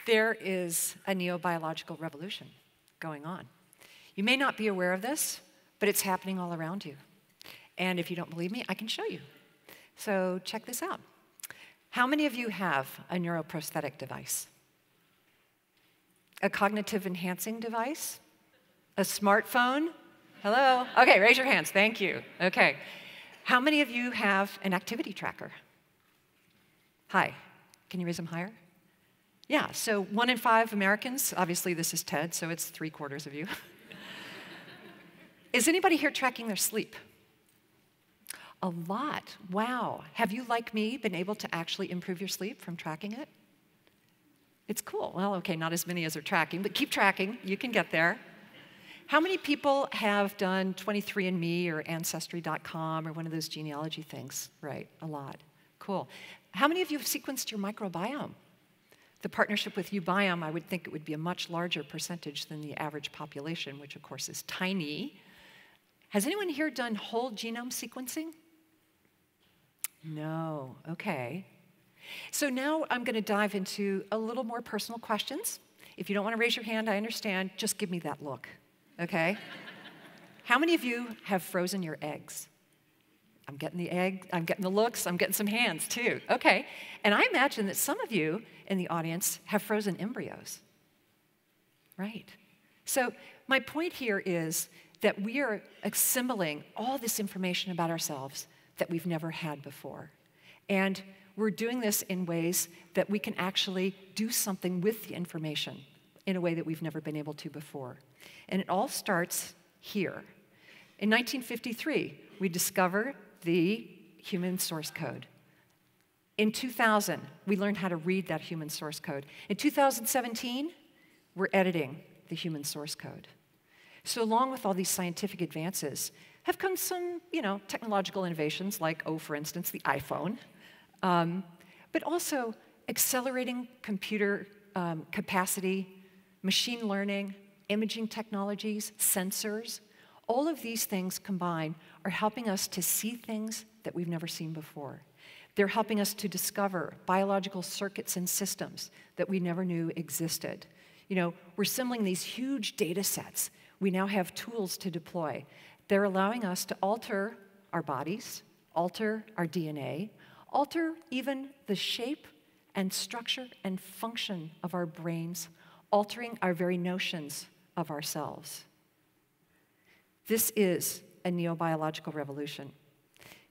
There is a neobiological revolution going on. You may not be aware of this, but it's happening all around you. And if you don't believe me, I can show you. So check this out. How many of you have a neuroprosthetic device? A cognitive enhancing device? A smartphone? Hello? Okay, raise your hands. Thank you. Okay. How many of you have an activity tracker? Hi. Can you raise them higher? Yeah, so 1 in 5 Americans, obviously this is TED, so it's 3/4 of you. Is anybody here tracking their sleep? A lot. Wow. Have you, like me, been able to actually improve your sleep from tracking it? It's cool. Well, okay, not as many as are tracking, but keep tracking. You can get there. How many people have done 23andMe or Ancestry.com or one of those genealogy things? Right, a lot. Cool. How many of you have sequenced your microbiome? The partnership with uBiome, I would think it would be a much larger percentage than the average population, which of course is tiny. Has anyone here done whole genome sequencing? No, okay. So now I'm going to dive into a little more personal questions. If you don't want to raise your hand, I understand. Just give me that look, okay? How many of you have frozen your eggs? I'm getting the egg, I'm getting the looks, I'm getting some hands too. Okay, and I imagine that some of you in the audience have frozen embryos. Right. So my point here is that we are assembling all this information about ourselves that we've never had before. And we're doing this in ways that we can actually do something with the information in a way that we've never been able to before. And it all starts here. In 1953, we discovered the human source code. In 2000, we learned how to read that human source code. In 2017, we're editing the human source code. So along with all these scientific advances have come some, technological innovations like, for instance, the iPhone, but also accelerating computer capacity, machine learning, imaging technologies, sensors. All of these things combined are helping us to see things that we've never seen before. They're helping us to discover biological circuits and systems that we never knew existed. We're assembling these huge data sets. We now have tools to deploy. They're allowing us to alter our bodies, alter our DNA, alter even the shape and structure and function of our brains, altering our very notions of ourselves. This is a neobiological revolution.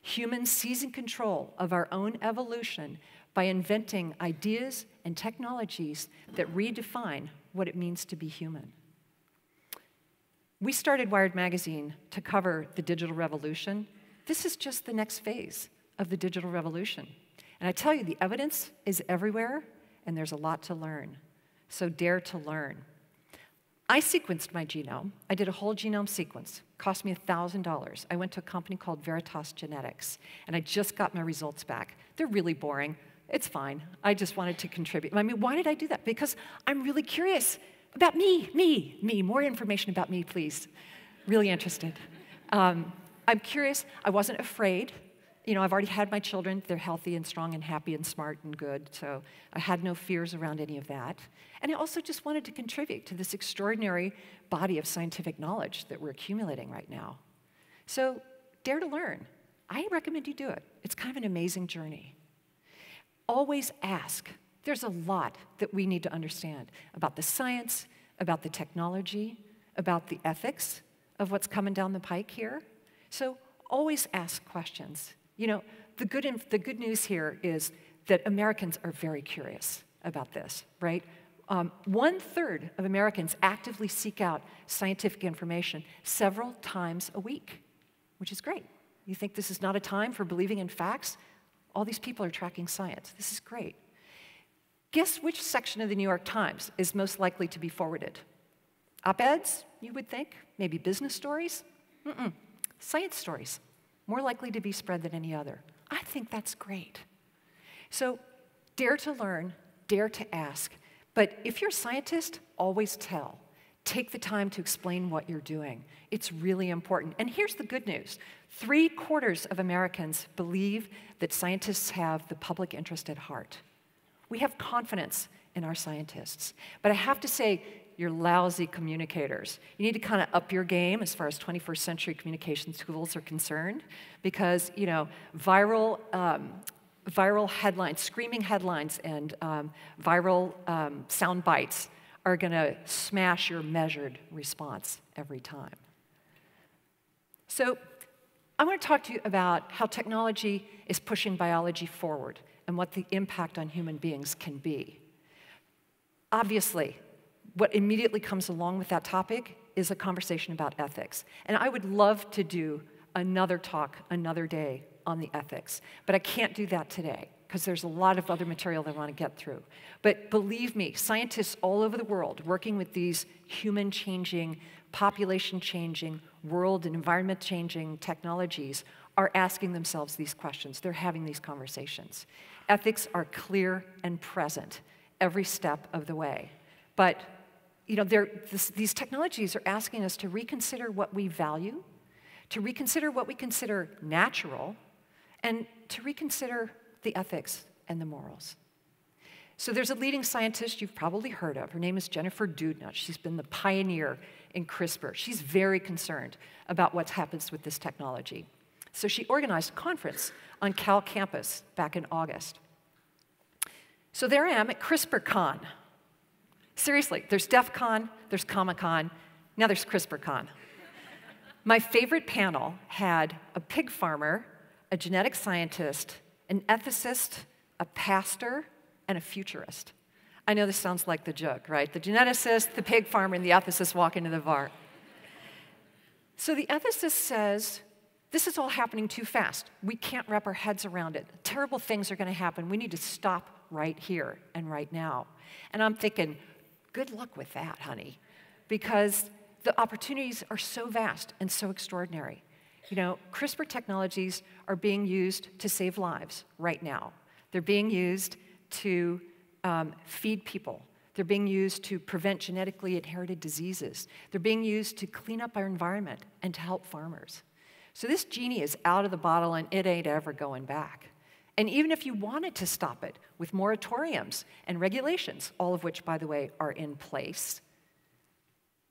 Humans seizing control of our own evolution by inventing ideas and technologies that redefine what it means to be human. We started Wired magazine to cover the digital revolution. This is just the next phase of the digital revolution. And I tell you, the evidence is everywhere, and there's a lot to learn. So dare to learn. I sequenced my genome. I did a whole genome sequence. Cost me $1,000. I went to a company called Veritas Genetics, and I just got my results back. They're really boring. It's fine. I just wanted to contribute. I mean, why did I do that? Because I'm really curious about me. More information about me, please. Really interested. I'm curious. I wasn't afraid. I've already had my children. They're healthy and strong and happy and smart and good, so I had no fears around any of that. And I also just wanted to contribute to this extraordinary body of scientific knowledge that we're accumulating right now. So dare to learn. I recommend you do it. It's kind of an amazing journey. Always ask. There's a lot that we need to understand about the science, about the technology, about the ethics of what's coming down the pike here. So always ask questions. The good news here is that Americans are very curious about this, right? 1/3 of Americans actively seek out scientific information several times a week, which is great. You think this is not a time for believing in facts? All these people are tracking science. This is great. Guess which section of the New York Times is most likely to be forwarded? Op-eds, you would think? Maybe business stories? Science stories. More likely to be spread than any other. I think that's great. So dare to learn, dare to ask. But if you're a scientist, always tell. Take the time to explain what you're doing. It's really important. And here's the good news. 3/4 of Americans believe that scientists have the public interest at heart. We have confidence in our scientists. But I have to say, you're lousy communicators. You need to kind of up your game as far as 21st century communication tools are concerned, because viral headlines, screaming headlines, and viral sound bites are going to smash your measured response every time. So I want to talk to you about how technology is pushing biology forward and what the impact on human beings can be. Obviously, what immediately comes along with that topic is a conversation about ethics. And I would love to do another talk, another day on the ethics. But I can't do that today, because there's a lot of other material that I want to get through. But believe me, scientists all over the world working with these human-changing, population-changing, world and environment-changing technologies are asking themselves these questions. They're having these conversations. Ethics are clear and present every step of the way. But these technologies are asking us to reconsider what we value, to reconsider what we consider natural, and to reconsider the ethics and the morals. So there's a leading scientist you've probably heard of. Her name is Jennifer Doudna. She's been the pioneer in CRISPR. She's very concerned about what happens with this technology. So she organized a conference on Cal campus back in August. So there I am at CRISPRCon. Seriously, there's DEF CON, there's Comic-Con, now there's CRISPRCon. My favorite panel had a pig farmer, a genetic scientist, an ethicist, a pastor, and a futurist. I know this sounds like the joke, right? The geneticist, the pig farmer, and the ethicist walk into the bar. So the ethicist says, this is all happening too fast. We can't wrap our heads around it. Terrible things are going to happen. We need to stop right here and right now. And I'm thinking, good luck with that, honey, because the opportunities are so vast and so extraordinary. CRISPR technologies are being used to save lives right now. They're being used to feed people. They're being used to prevent genetically inherited diseases. They're being used to clean up our environment and to help farmers. So this genie is out of the bottle, and it ain't ever going back. And even if you wanted to stop it with moratoriums and regulations, all of which, by the way, are in place,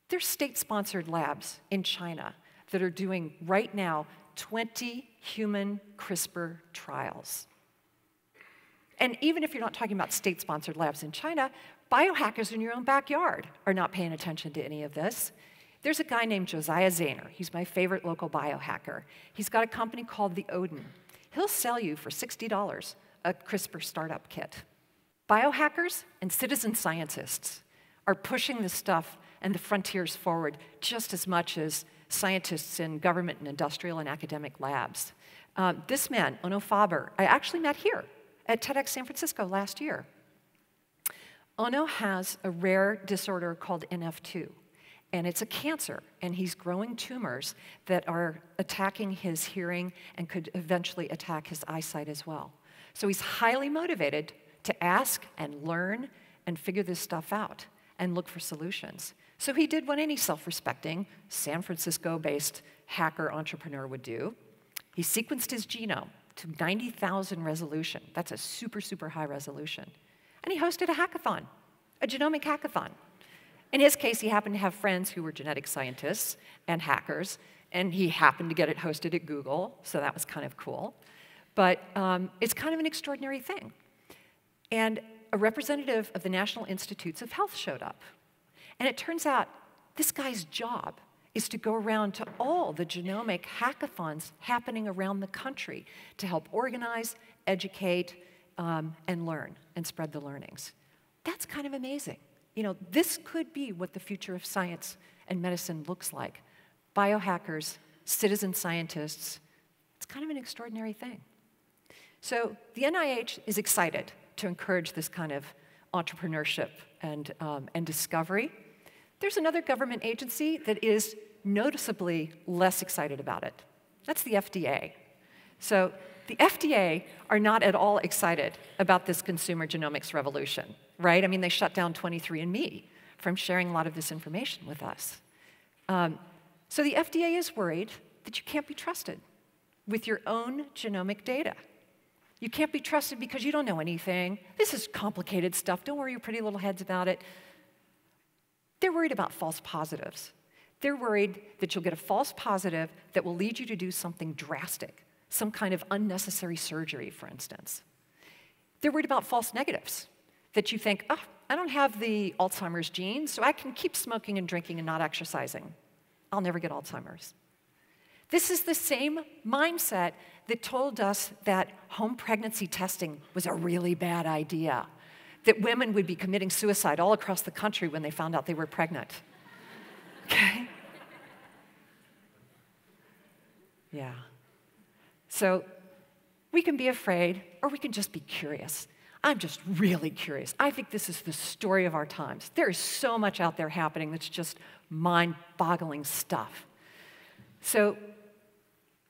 there's state-sponsored labs in China that are doing, right now, 20 human CRISPR trials. And even if you're not talking about state-sponsored labs in China, biohackers in your own backyard are not paying attention to any of this. There's a guy named Josiah Zahner. He's my favorite local biohacker. He's got a company called the Odin. He'll sell you for $60 a CRISPR startup kit. Biohackers and citizen scientists are pushing this stuff and the frontiers forward just as much as scientists in government and industrial and academic labs. This man, Ono Faber, I actually met here at TEDxSanFrancisco last year. Ono has a rare disorder called NF2, and it's a cancer, and he's growing tumors that are attacking his hearing and could eventually attack his eyesight as well. So he's highly motivated to ask and learn and figure this stuff out and look for solutions. So he did what any self-respecting San Francisco-based hacker entrepreneur would do. He sequenced his genome to 90,000 resolution. That's a super, super high resolution. And he hosted a hackathon, a genomic hackathon. In his case, he happened to have friends who were genetic scientists and hackers, and he happened to get it hosted at Google, so that was kind of cool. But it's kind of an extraordinary thing. And a representative of the National Institutes of Health showed up. And it turns out this guy's job is to go around to all the genomic hackathons happening around the country to help organize, educate, and learn and spread the learnings. That's kind of amazing. This could be what the future of science and medicine looks like. Biohackers, citizen scientists, it's kind of an extraordinary thing. So the NIH is excited to encourage this kind of entrepreneurship and discovery. There's another government agency that is noticeably less excited about it. That's the FDA. So the FDA are not at all excited about this consumer genomics revolution, right? I mean, they shut down 23andMe from sharing a lot of this information with us. So the FDA is worried that you can't be trusted with your own genomic data. You can't be trusted because you don't know anything. This is complicated stuff. Don't worry your pretty little heads about it. They're worried about false positives. They're worried that you'll get a false positive that will lead you to do something drastic, some kind of unnecessary surgery, for instance. They're worried about false negatives, that you think, oh, I don't have the Alzheimer's gene, so I can keep smoking and drinking and not exercising. I'll never get Alzheimer's. This is the same mindset that told us that home pregnancy testing was a really bad idea, that women would be committing suicide all across the country when they found out they were pregnant. Okay? Yeah. So we can be afraid, or we can just be curious. I'm just really curious. I think this is the story of our times. There is so much out there happening that's just mind-boggling stuff. So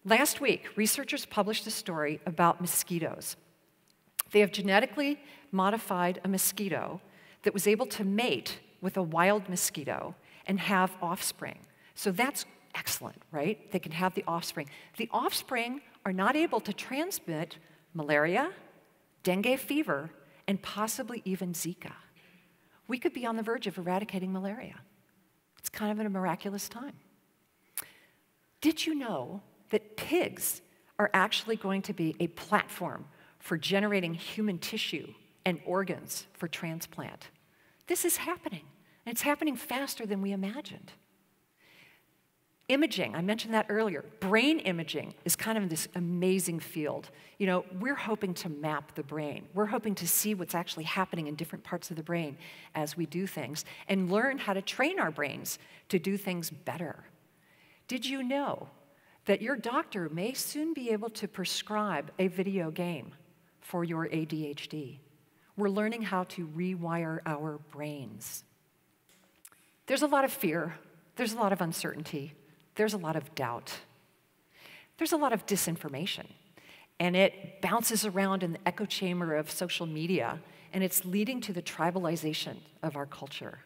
last week, researchers published a story about mosquitoes. They have genetically modified a mosquito that was able to mate with a wild mosquito and have offspring. So that's excellent, right? They can have the offspring. The offspring are not able to transmit malaria, dengue fever, and possibly even Zika. We could be on the verge of eradicating malaria. It's kind of a miraculous time. Did you know that pigs are actually going to be a platform for generating human tissue and organs for transplant? This is happening, and it's happening faster than we imagined. Imaging, I mentioned that earlier. Brain imaging is kind of this amazing field. You know, we're hoping to map the brain. We're hoping to see what's actually happening in different parts of the brain as we do things and learn how to train our brains to do things better. Did you know that your doctor may soon be able to prescribe a video game for your ADHD? We're learning how to rewire our brains. There's a lot of fear. There's a lot of uncertainty. There's a lot of doubt. There's a lot of disinformation, and it bounces around in the echo chamber of social media, and it's leading to the tribalization of our culture.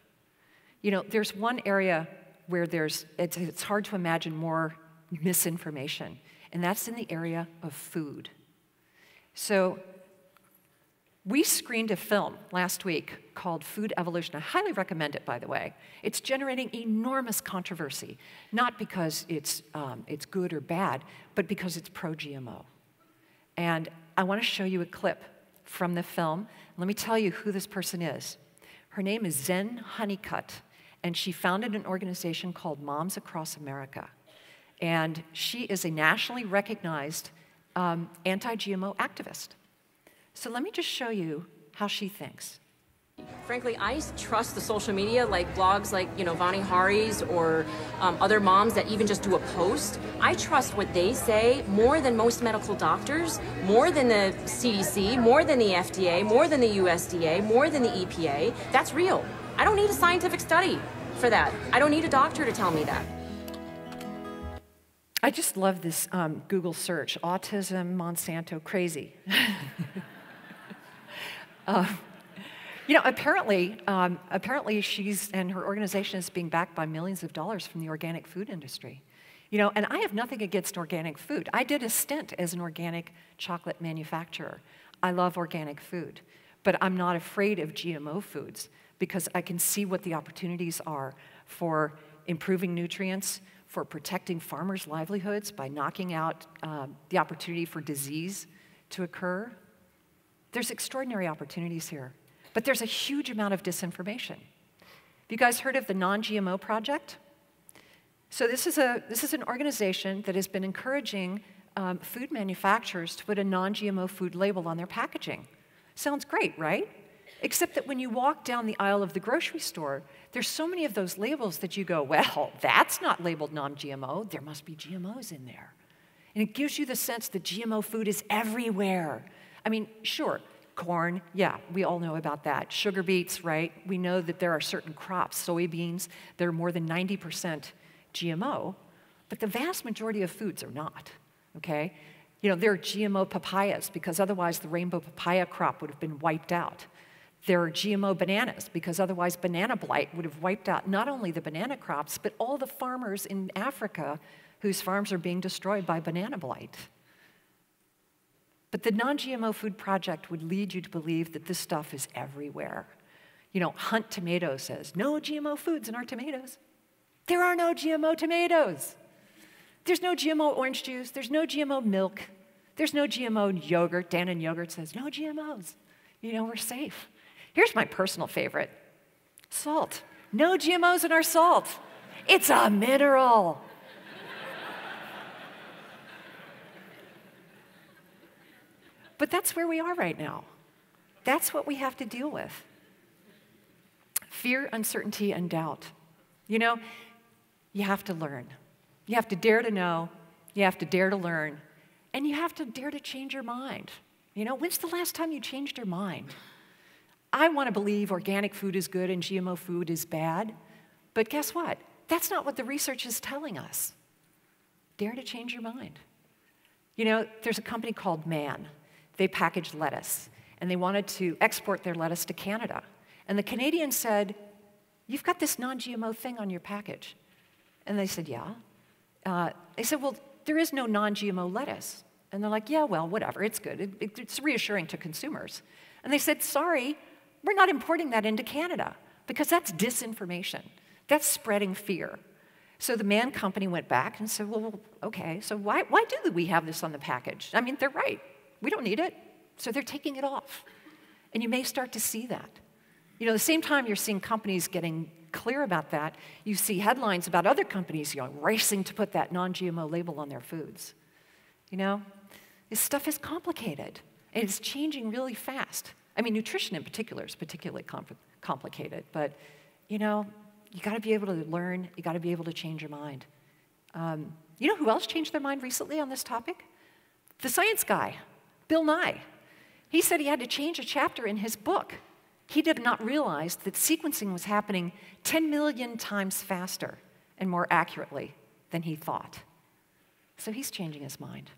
You know, there's one area where it's hard to imagine more misinformation, and that's in the area of food. So we screened a film last week called Food Evolution. I highly recommend it, by the way. It's generating enormous controversy, not because it's good or bad, but because it's pro-GMO. And I want to show you a clip from the film. Let me tell you who this person is. Her name is Zen Honeycutt, and she founded an organization called Moms Across America. And she is a nationally recognized anti-GMO activist. So let me just show you how she thinks. Frankly, I trust the social media, like blogs like, Vani Hari's or other moms that even just do a post. I trust what they say more than most medical doctors, more than the CDC, more than the FDA, more than the USDA, more than the EPA. That's real. I don't need a scientific study for that. I don't need a doctor to tell me that. I just love this Google search, autism, Monsanto, crazy. Apparently she's and her organization is being backed by millions of dollars from the organic food industry. And I have nothing against organic food. I did a stint as an organic chocolate manufacturer. I love organic food, but I'm not afraid of GMO foods because I can see what the opportunities are for improving nutrients, for protecting farmers' livelihoods by knocking out the opportunity for disease to occur. There's extraordinary opportunities here, but there's a huge amount of disinformation. Have you guys heard of the NonGMO Project? So this is an organization that has been encouraging food manufacturers to put a non-GMO food label on their packaging. Sounds great, right? Except that when you walk down the aisle of the grocery store, there's so many of those labels that you go, well, that's not labeled non-GMO. There must be GMOs in there. And it gives you the sense that GMO food is everywhere. I mean, sure, corn, yeah, we all know about that. Sugar beets, right? We know that there are certain crops, soybeans, that are more than 90% GMO, but the vast majority of foods are not, okay? There are GMO papayas because otherwise the rainbow papaya crop would have been wiped out. There are GMO bananas because otherwise banana blight would have wiped out not only the banana crops, but all the farmers in Africa whose farms are being destroyed by banana blight. But the Non-GMO Food Project would lead you to believe that this stuff is everywhere. You know, Hunt Tomato says, no GMO foods in our tomatoes. There are no GMO tomatoes. There's no GMO orange juice. There's no GMO milk. There's no GMO yogurt. Dannon Yogurt says, no GMOs. You know, we're safe. Here's my personal favorite, salt. No GMOs in our salt. It's a mineral. But that's where we are right now. That's what we have to deal with. Fear, uncertainty, and doubt. You know, you have to learn. You have to dare to know. You have to dare to learn. And you have to dare to change your mind. You know, when's the last time you changed your mind? I want to believe organic food is good and GMO food is bad. But guess what? That's not what the research is telling us. Dare to change your mind. You know, there's a company called Man. They packaged lettuce, and they wanted to export their lettuce to Canada. And the Canadians said, you've got this non-GMO thing on your package. And they said, yeah. They said, well, there is no non-GMO lettuce. And they're like, yeah, well, whatever, it's good. It's reassuring to consumers. And they said, sorry, we're not importing that into Canada because that's disinformation. That's spreading fear. So the Man company went back and said, well, okay, so why do we have this on the package? I mean, they're right. We don't need it. So they're taking it off. And you may start to see that. You know, the same time you're seeing companies getting clear about that, you see headlines about other companies, you know, racing to put that non-GMO label on their foods. You know, this stuff is complicated, and it's changing really fast. I mean, nutrition in particular is particularly complicated, but, you know, you got to be able to learn, you got to be able to change your mind. You know who else changed their mind recently on this topic? The science guy, Bill Nye. He said he had to change a chapter in his book. He did not realize that sequencing was happening 10 million times faster and more accurately than he thought. So he's changing his mind.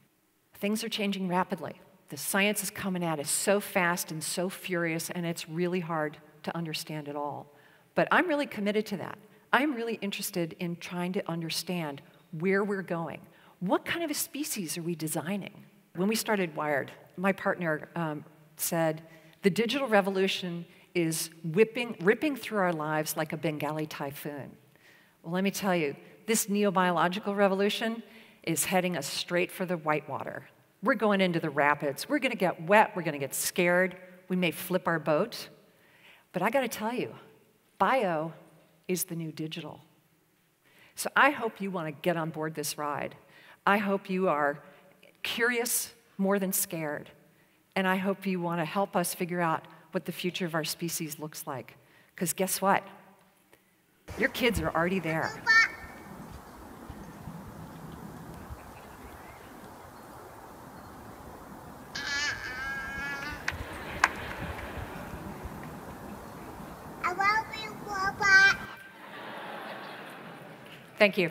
Things are changing rapidly. The science is coming at us so fast and so furious, and it's really hard to understand it all. But I'm really committed to that. I'm really interested in trying to understand where we're going. What kind of a species are we designing? When we started Wired, my partner said, the digital revolution is ripping through our lives like a Bengali typhoon. Well, let me tell you, this neobiological revolution is heading us straight for the whitewater. We're going into the rapids. We're going to get wet. We're going to get scared. We may flip our boat. But I got to tell you, bio is the new digital. So I hope you want to get on board this ride. I hope you are curious more than scared. And I hope you want to help us figure out what the future of our species looks like. Because guess what? Your kids are already there. Thank you.